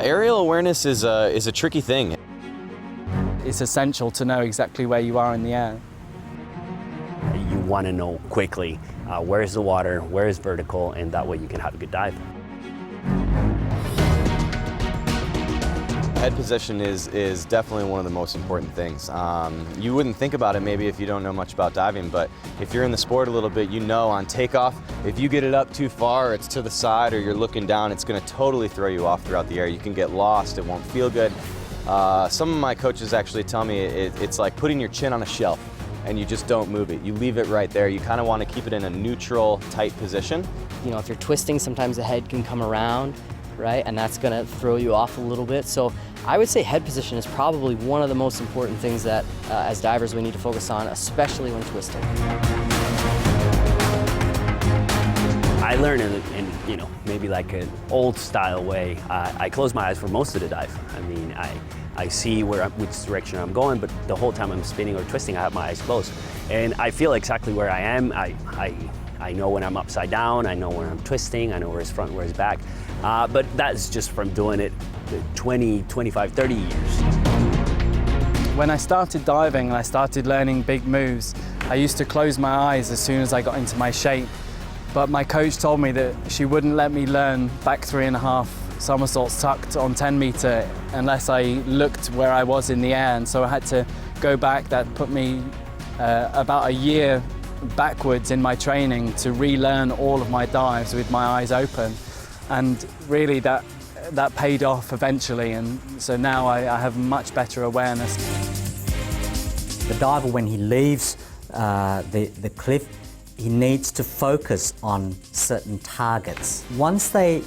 Aerial awareness is a tricky thing. It's essential to know exactly where you are in the air. You want to know quickly where is the water, where is vertical, and that way you can have a good dive. Head position is definitely one of the most important things. You wouldn't think about it maybe if you don't know much about diving, but if you're in the sport a little bit, you know on takeoff, if you get it up too far, or it's to the side, or you're looking down, it's going to totally throw you off throughout the air. You can get lost, it won't feel good. Some of my coaches actually tell me it's like putting your chin on a shelf and you just don't move it. You leave it right there. You kind of want to keep it in a neutral, tight position. You know, if you're twisting, sometimes the head can come around, right? And that's gonna throw you off a little bit. So I would say head position is probably one of the most important things that as divers we need to focus on, especially when twisting. I learn in you know, maybe like an old style way. I close my eyes for most of the dive. I mean, I see which direction I'm going, but the whole time I'm spinning or twisting, I have my eyes closed. And I feel exactly where I am. I know when I'm upside down, I know when I'm twisting, I know where it's front, where it's back. But that's just from doing it 20, 25, 30 years. When I started diving and I started learning big moves, I used to close my eyes as soon as I got into my shape. But my coach told me that she wouldn't let me learn back 3.5 somersaults tucked on 10 meter unless I looked where I was in the air. And so I had to go back. That put me about a year backwards in my training to relearn all of my dives with my eyes open. And really that paid off eventually. And so now I have much better awareness. The diver, when he leaves the cliff, he needs to focus on certain targets. Once they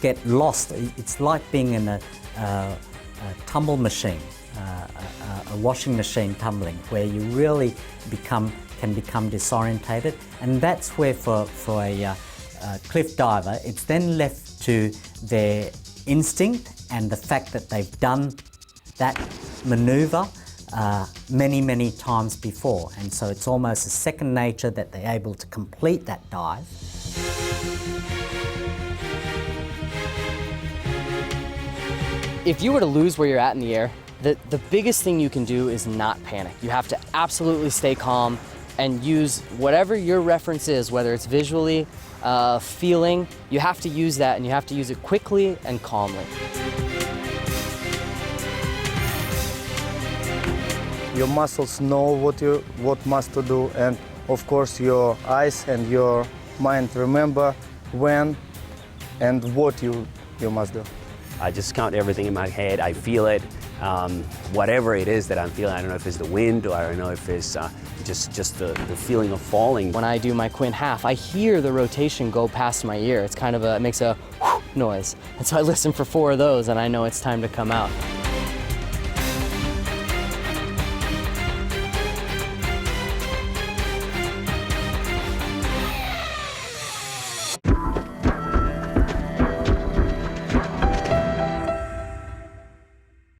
get lost, it's like being in a tumble machine, a washing machine tumbling, where you really can become disorientated. And that's where for a cliff diver, it's then left to their instinct and the fact that they've done that maneuver many times before, and so it's almost a second nature that they're able to complete that dive. If you were to lose where you're at in the air, the biggest thing you can do is not panic. You have to absolutely stay calm and use whatever your reference is, whether it's visually, feeling, you have to use that, and you have to use it quickly and calmly. Your muscles know what must to do, and of course your eyes and your mind remember when and what you must do. I just count everything in my head. I feel it. Whatever it is that I'm feeling, I don't know if it's the wind or I don't know if it's just the feeling of falling. When I do my quint half, I hear the rotation go past my ear. It's kind of it makes a whoosh noise. And so I listen for 4 of those and I know it's time to come out.